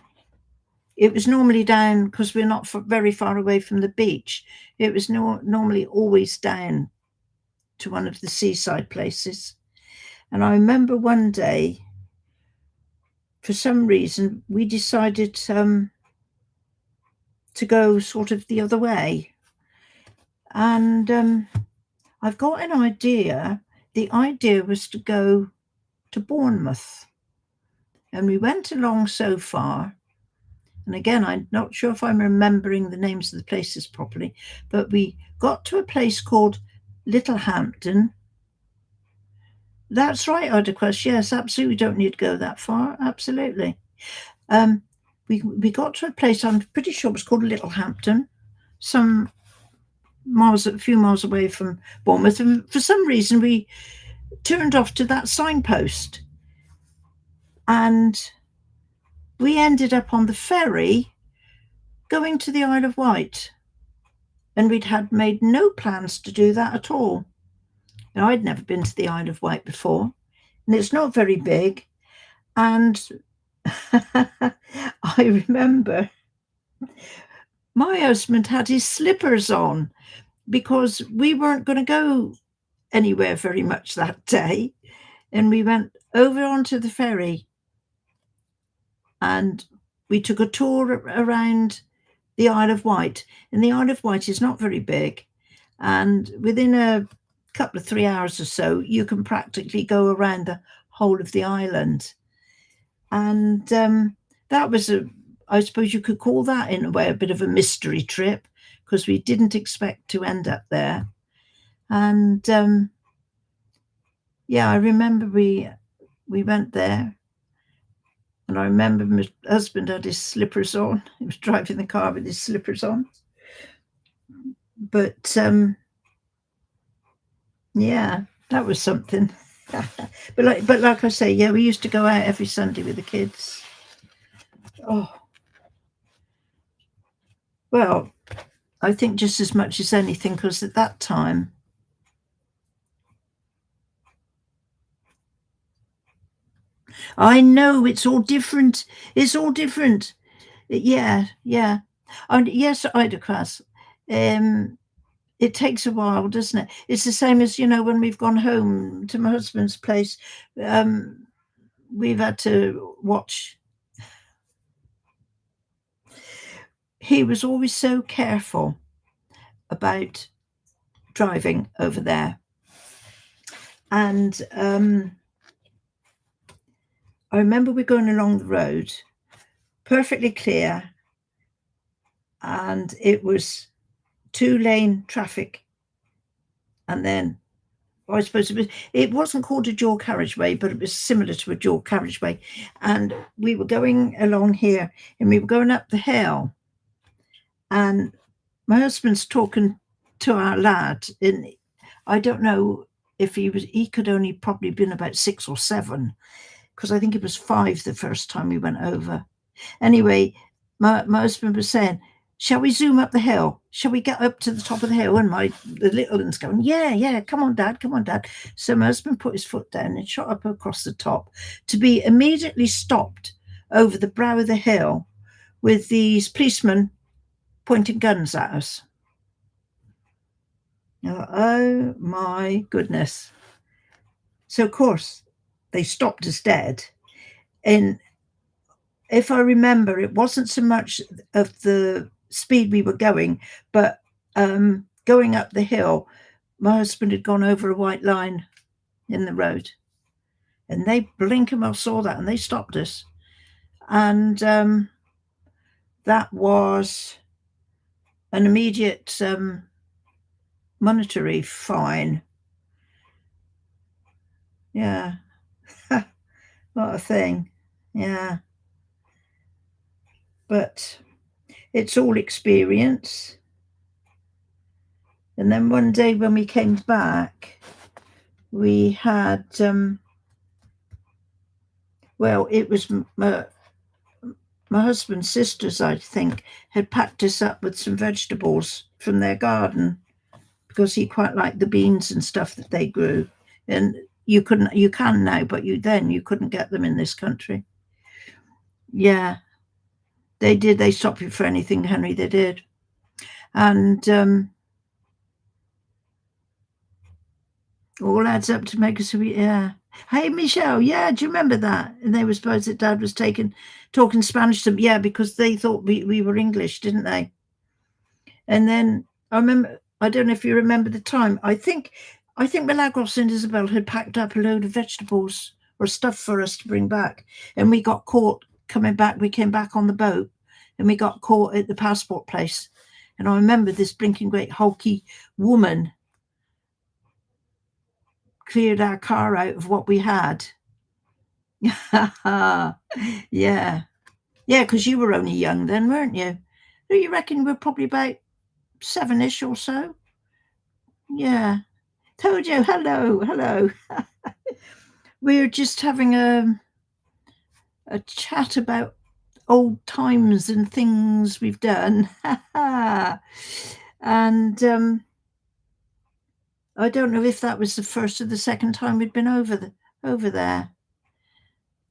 S1: it was normally down because we're not very far away from the beach. It was normally always down to one of the seaside places. And I remember one day, for some reason, we decided to go sort of the other way. And I've got an idea. The idea was to go to Bournemouth. And we went along so far. And again, I'm not sure if I'm remembering the names of the places properly, but we got to a place called Littlehampton. That's right, Odacrus. Yes, absolutely. We don't need to go that far. Absolutely. We got to a place, I'm pretty sure it was called Littlehampton, a few miles away from Bournemouth. And for some reason, we turned off to that signpost. And we ended up on the ferry going to the Isle of Wight. And we'd had made no plans to do that at all. Now, I'd never been to the Isle of Wight before, and it's not very big. And I remember my husband had his slippers on because we weren't going to go anywhere very much that day. And we went over onto the ferry and we took a tour around the Isle of Wight. And the Isle of Wight is not very big. And within a couple of 3 hours or so, you can practically go around the whole of the island. And that was I suppose you could call that in a way a bit of a mystery trip because we didn't expect to end up there. And yeah, I remember we went there. And I remember my husband had his slippers on. He was driving the car with his slippers on. But yeah, that was something. but like I say, yeah, we used to go out every Sunday with the kids. Oh, well, I think just as much as anything, because at that time, I know it's all different. It's all different. Yeah, yeah. And yes, Ida Class. It takes a while, doesn't it? It's the same as, when we've gone home to my husband's place, we've had to watch. He was always so careful about driving over there. And I remember we're going along the road, perfectly clear, and it was 2-lane traffic. And then I suppose it wasn't called a dual carriageway, but it was similar to a dual carriageway. And we were going along here and we were going up the hill. And my husband's talking to our lad. And I don't know if he could only probably been about 6 or 7, because I think it was 5 the first time we went over. Anyway, my husband was saying, shall we zoom up the hill? Shall we get up to the top of the hill? And the little one's going, yeah, come on, Dad. So my husband put his foot down and shot up across the top to be immediately stopped over the brow of the hill with these policemen pointing guns at us. Oh my goodness. So of course they stopped us dead. And if I remember, it wasn't so much of the speed we were going, but going up the hill, my husband had gone over a white line in the road, and they blinking saw that, and they stopped us, and that was an immediate monetary fine. Yeah. What a thing. Yeah. But it's all experience. And then one day when we came back, we had, well, it was my husband's sisters, I think, had packed us up with some vegetables from their garden, because he quite liked the beans and stuff that they grew. And you can now, but you couldn't get them in this country. Yeah, they did. They stopped you for anything, Henry, they did. And all adds up to make us, yeah. Hey, Michelle, yeah, do you remember that? And they were supposed that Dad was talking Spanish to them, yeah, because they thought we were English, didn't they? And then I remember, I don't know if you remember the time, I think Milagros and Isabel had packed up a load of vegetables or stuff for us to bring back, and we got caught coming back. We came back on the boat, and we got caught at the passport place. And I remember this blinking great hulky woman cleared our car out of what we had. Yeah. Yeah, because you were only young then, weren't you? Do you reckon you were probably about 7-ish or so? Yeah. Told you, hello. We were just having a chat about old times and things we've done. And I don't know if that was the first or the second time we'd been over there.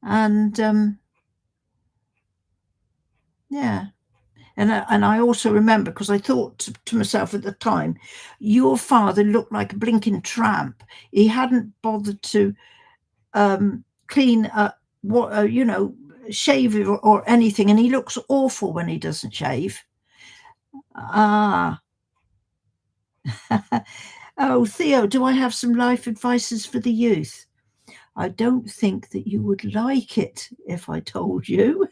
S1: And yeah. And I also remember, because I thought to myself at the time, your father looked like a blinking tramp. He hadn't bothered to clean up, shave or anything, and he looks awful when he doesn't shave. Ah. Oh, Theo, do I have some life advices for the youth? I don't think that you would like it if I told you.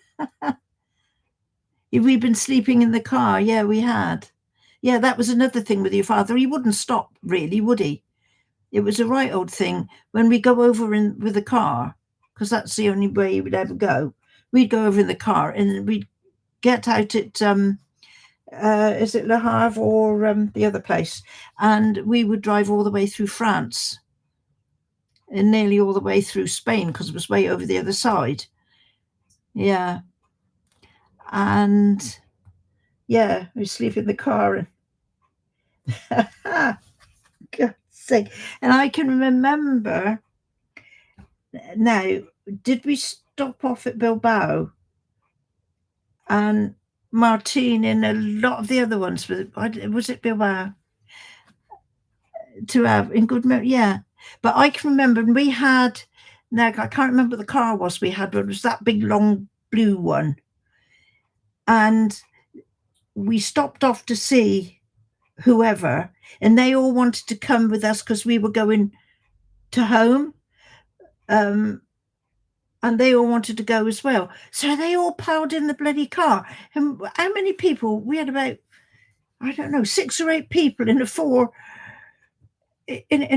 S1: If we'd been sleeping in the car, yeah, we had. Yeah, that was another thing with your father. He wouldn't stop, really, would he? It was a right old thing. When we go over with the car, because that's the only way he would ever go, we'd go over in the car, and we'd get out at, is it Le Havre or the other place? And we would drive all the way through France and nearly all the way through Spain, because it was way over the other side. Yeah. And yeah, we sleep in the car. And God's sake. And I can remember now, did we stop off at Bilbao? And Martine in a lot of the other ones, was it Bilbao? To have in good memory, yeah. But I can remember we had, now I can't remember what the car was we had, but it was that big long blue one. And we stopped off to see whoever, and they all wanted to come with us because we were going to home. And they all wanted to go as well. So they all piled in the bloody car. And how many people? We had about, I don't know, 6 or 8 people in a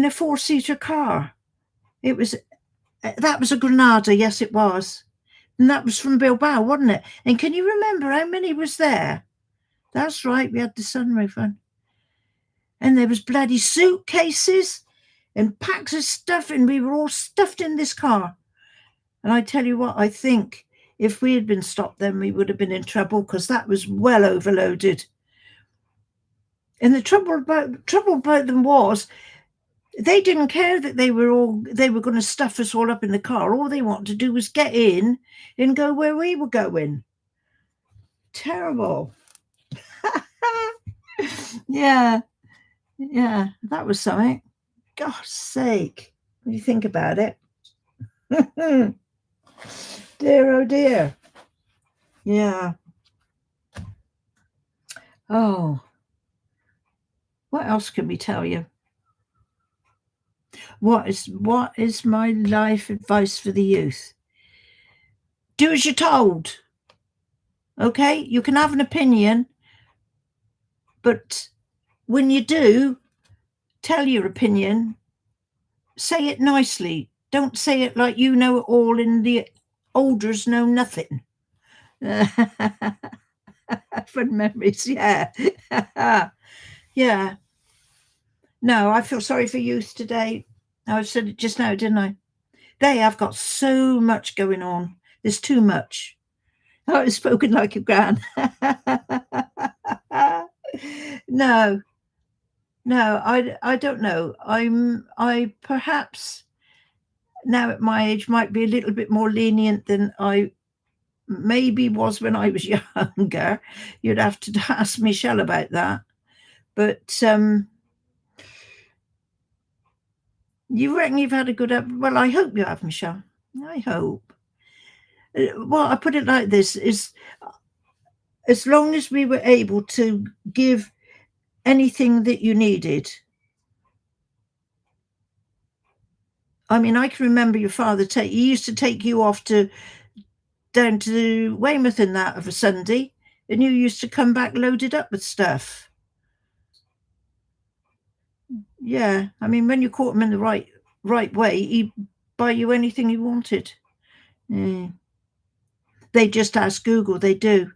S1: four-seater car. It was, that was a Granada, yes it was. And that was from Bilbao, wasn't it? And can you remember how many was there? That's right, we had the sunroof on. And there was bloody suitcases and packs of stuff, and we were all stuffed in this car. And I tell you what, I think if we had been stopped then, we would have been in trouble, because that was well overloaded. And the trouble about them was, they didn't care that they were going to stuff us all up in the car. All they wanted to do was get in and go where we were going. Terrible. Yeah, that was something. God's sake, when you think about it. Dear, oh dear. Yeah. Oh, what else can we tell you? What is my life advice for the youth? Do as you're told. Okay? You can have an opinion, but when you do tell your opinion, say it nicely. Don't say it like you know it all and the olders know nothing. Fun memories, yeah. Yeah. No, I feel sorry for youth today. I said it just now, didn't I? They have got so much going on. There's too much. I was spoken like a gran. No, no, I don't know. I perhaps now at my age might be a little bit more lenient than I maybe was when I was younger. You'd have to ask Michelle about that. But you reckon you've had a good well, I hope you have, Michelle. I hope. Well, I put it like this: is as long as we were able to give anything that you needed. I mean, I can remember your father he used to take you off to down to Weymouth and that of a Sunday, and you used to come back loaded up with stuff. Yeah, I mean, when you caught him in the right way, he'd buy you anything you wanted. Mm. They just ask Google. They do.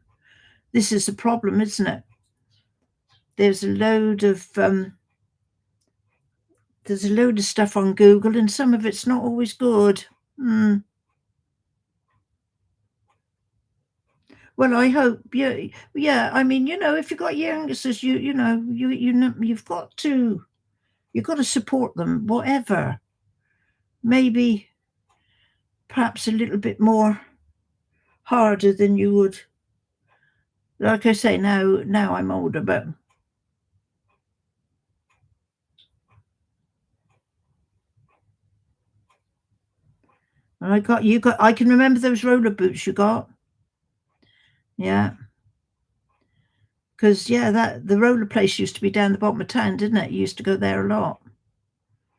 S1: This is the problem, isn't it? There's a load of stuff on Google, and some of it's not always good. Mm. Well, I hope, yeah, yeah. I mean, if you've got youngsters, you've got to support them, whatever. Maybe, perhaps a little bit more harder than you would. Like I say, now I'm older, but I can remember those roller boots you got. Yeah, because yeah, that the roller place used to be down the bottom of town, didn't it? You used to go there a lot.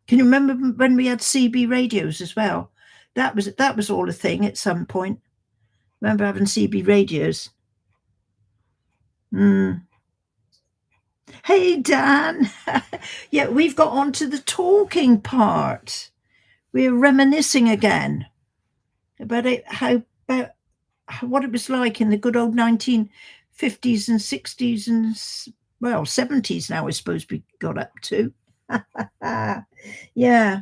S1: Can you remember when we had CB radios as well? That was all a thing at some point. Remember having CB radios? Mm. Hey, Dan. Yeah, we've got on to the talking part. We're reminiscing again about about what it was like in the good old 1950s and 60s and, well, 70s now, I suppose we got up to. Yeah.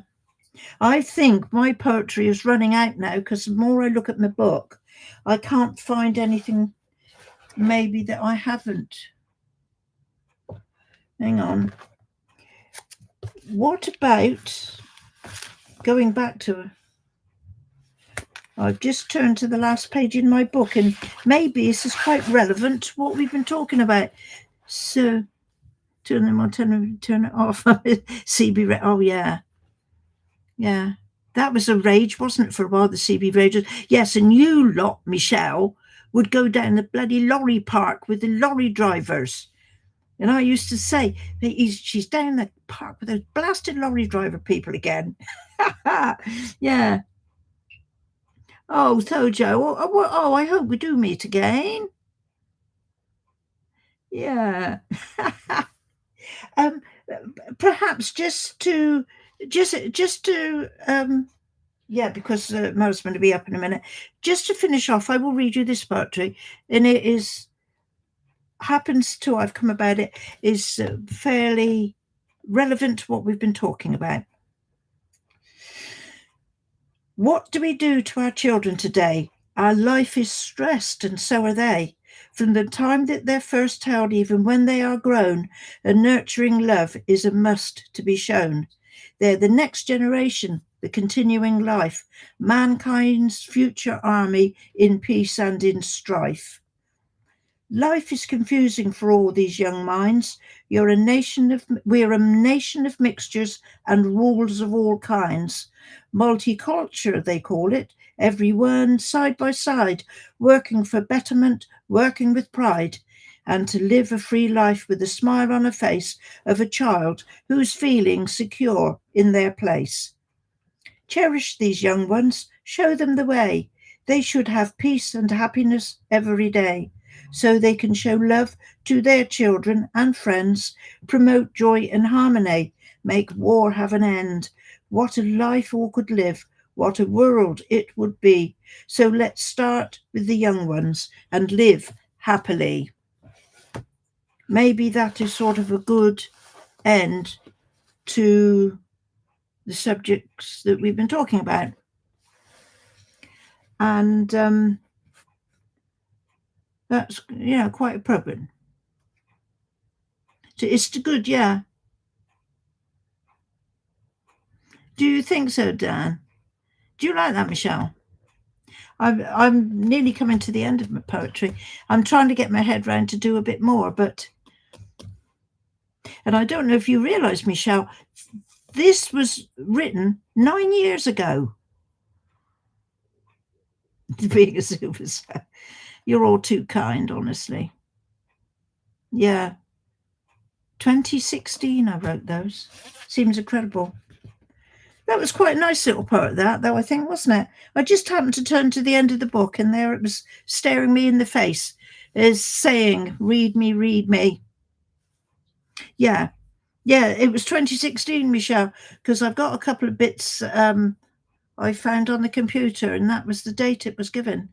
S1: I think my poetry is running out now because the more I look at my book, I can't find anything maybe that I haven't. Hang on. What about going back to? I've just turned to the last page in my book, and maybe this is quite relevant to what we've been talking about. So, turn them on, turn it off. CB, oh yeah, yeah. That was a rage, wasn't it, for a while, the CB rages? Yes, and you lot, Michelle, would go down the bloody lorry park with the lorry drivers. And I used to say, she's down the park with those blasted lorry driver people again. Yeah. Oh, so Joe, I hope we do meet again. Yeah. um, Perhaps yeah, because my husband will be up in a minute. Just to finish off, I will read you this poetry, and it happens to I've come about it is fairly relevant to what we've been talking about. What do we do to our children today? Our life is stressed, and so are they. From the time that they're first held, even when they are grown, a nurturing love is a must to be shown. They're the next generation, the continuing life, mankind's future army in peace and in strife. Life is confusing for all these young minds. We're a nation of mixtures and rules of all kinds. Multicultural, they call it. Everyone side by side, working for betterment, working with pride, and to live a free life with a smile on the face of a child who's feeling secure in their place. Cherish these young ones, show them the way. They should have peace and happiness every day, so they can show love to their children and friends, promote joy and harmony, make war have an end. What a life all could live, what a world it would be. So let's start with the young ones and live happily. Maybe that is sort of a good end to the subjects that we've been talking about. And that's quite appropriate. So it's good, yeah. Do you think so, Dan? Do you like that, Michelle? I'm nearly coming to the end of my poetry. I'm trying to get my head round to do a bit more, and I don't know if you realise, Michelle, this was written 9 years ago. Being a superstar, you're all too kind, honestly. Yeah, 2016 I wrote those. Seems incredible. That was quite a nice little poet, that, though, I think, wasn't it? I just happened to turn to the end of the book, and there it was staring me in the face, is saying, read me, read me. Yeah. Yeah, it was 2016, Michelle, because I've got a couple of bits I found on the computer, and that was the date it was given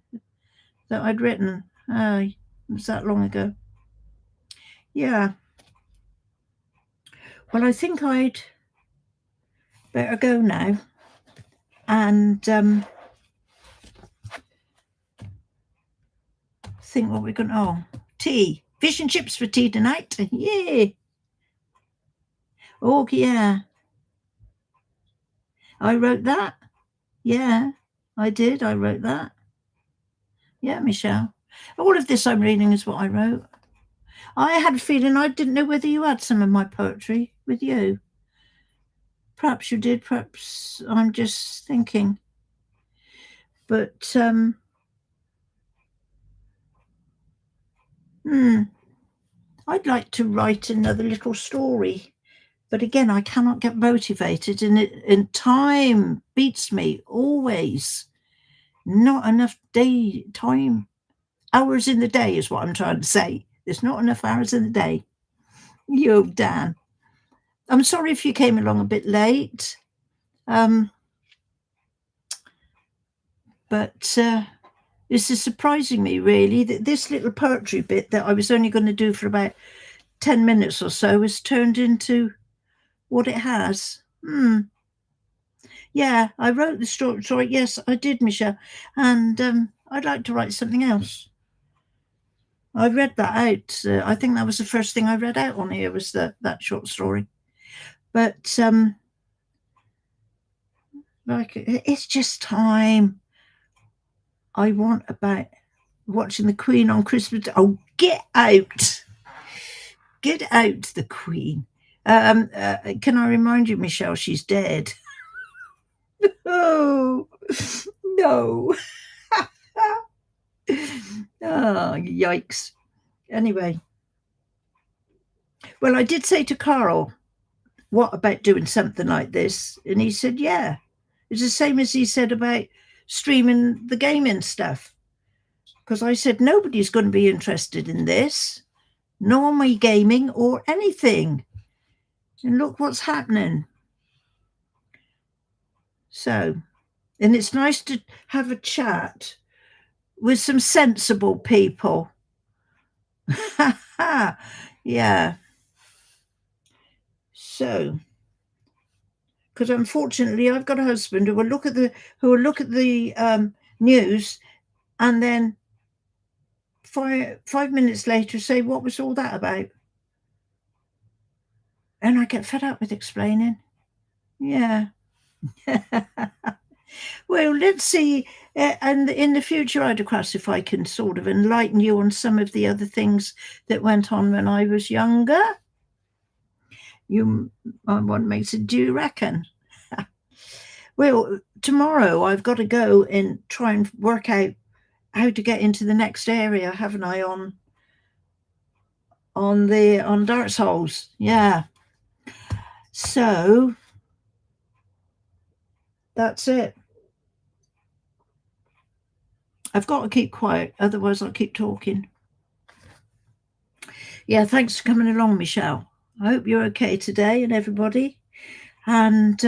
S1: that I'd written. It was that long ago. Yeah. Well, I think I'd better go now. And think what we're going to. Oh, tea. Fish and chips for tea tonight. Yeah. Oh, yeah. I wrote that. Yeah, I did. I wrote that. Yeah, Michelle. All of this I'm reading is what I wrote. I had a feeling I didn't know whether you had some of my poetry with you. Perhaps you did. Perhaps I'm just thinking. But, I'd like to write another little story. But again, I cannot get motivated, and time beats me always. Not enough time. Hours in the day is what I'm trying to say. There's not enough hours in the day. Yo, Dan. I'm sorry if you came along a bit late. But this is surprising me, really, that this little poetry bit that I was only going to do for about 10 minutes or so has turned into what it has. Yeah, I wrote the story. Yes, I did, Michelle. And I'd like to write something else. I read that out. I think that was the first thing I read out on here was that short story. But like, it's just time. I want about watching the Queen on Christmas. Oh, get out! Get out, the Queen. Can I remind you, Michelle, she's dead. Oh, no. Oh, yikes. Anyway. Well, I did say to Carl, what about doing something like this? And he said, yeah. It's the same as he said about streaming the gaming stuff. Because I said, nobody's going to be interested in this, nor my gaming or anything. And look what's happening. So, and it's nice to have a chat with some sensible people. Yeah. So, because unfortunately I've got a husband who will look at the news, and then 5 minutes later say, what was all that about? And I get fed up with explaining. Yeah. Well, let's see And in the future, I'd request if I can sort of enlighten you on some of the other things that went on when I was younger. What makes it, do you reckon? Well, tomorrow I've got to go and try and work out how to get into the next area, haven't I, on Dark Souls. Yeah. So that's it. I've got to keep quiet, otherwise I'll keep talking. Yeah, thanks for coming along, Michelle. I hope you're okay today and everybody. And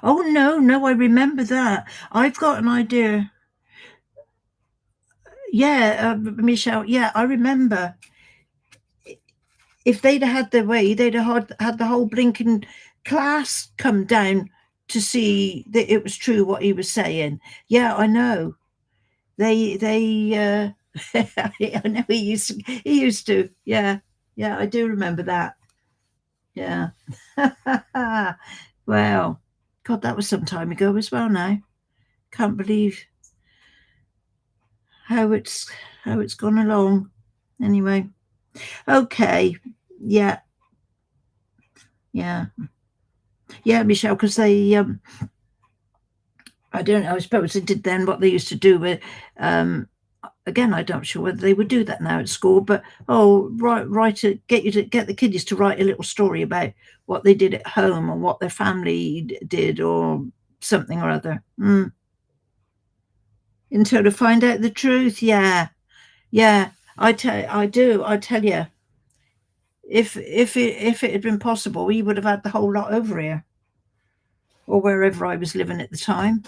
S1: oh no, I remember that. I've got an idea. Yeah, Michelle. Yeah, I remember. If they'd had their way, they'd have had the whole blinking class come down to see that it was true what he was saying. Yeah, I know. They I know he used to. Yeah. Yeah, I do remember that. Yeah. Well, God, that was some time ago as well now. Can't believe how it's gone along. Anyway. Okay. Yeah. Yeah. Yeah, Michelle, because they I don't know, I suppose they did then what they used to do with again, I'm not sure whether they would do that now at school, but get the kiddies to write a little story about what they did at home or what their family did or something or other. Until to find out the truth. Yeah. Yeah. I tell you, if it had been possible, we would have had the whole lot over here or wherever I was living at the time.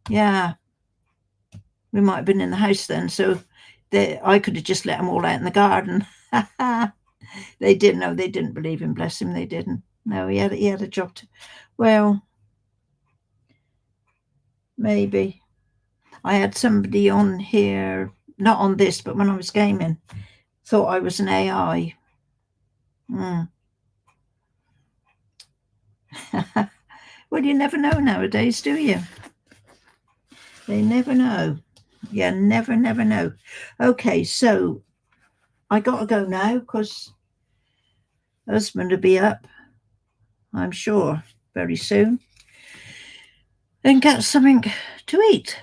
S1: Yeah. We might have been in the house then, so I could have just let them all out in the garden. They didn't know. They didn't believe him. Bless him. They didn't. No, he had a job to. Well, maybe I had somebody on here, not on this, but when I was gaming, thought I was an AI. Well, you never know nowadays, do you? They never know. Yeah, never know. Okay, so I got to go now because husband will be up, I'm sure, very soon, and get something to eat.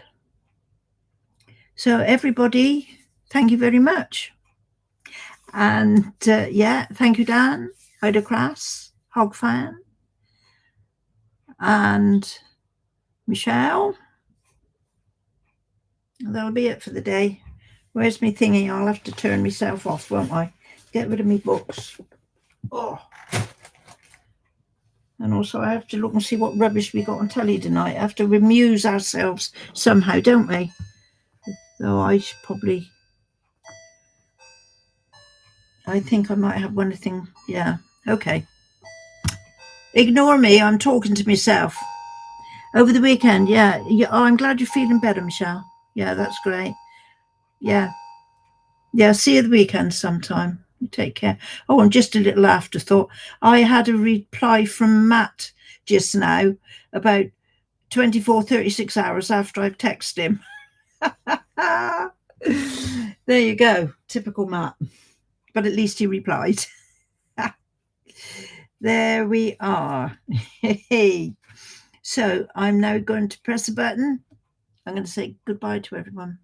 S1: So everybody, thank you very much. And yeah, thank you, Dan, Idocrass, Hog Fan, and Michelle. That'll be it for the day. Where's my thingy? I'll have to turn myself off, won't I? Get rid of my books. Oh. And also I have to look and see what rubbish we got on telly tonight. I have to amuse ourselves somehow, don't we? Though I should probably... I think I might have one thing. Yeah, okay. Ignore me, I'm talking to myself. Over the weekend, yeah. Oh, I'm glad you're feeling better, Michelle. Yeah, that's great. Yeah. Yeah, see you the weekend sometime. You take care. Oh, and just a little afterthought. I had a reply from Matt just now about 24, 36 hours after I've texted him. There you go. Typical Matt. But at least he replied. There we are. Hey. So I'm now going to press a button. I'm going to say goodbye to everyone.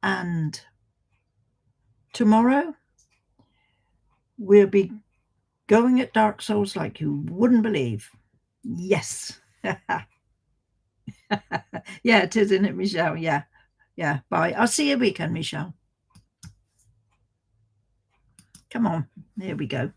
S1: And tomorrow we'll be going at Dark Souls like you wouldn't believe. Yes. Yeah, it is, isn't it, Michelle? Yeah. Yeah. Bye. I'll see you weekend, Michelle. Come on. There we go.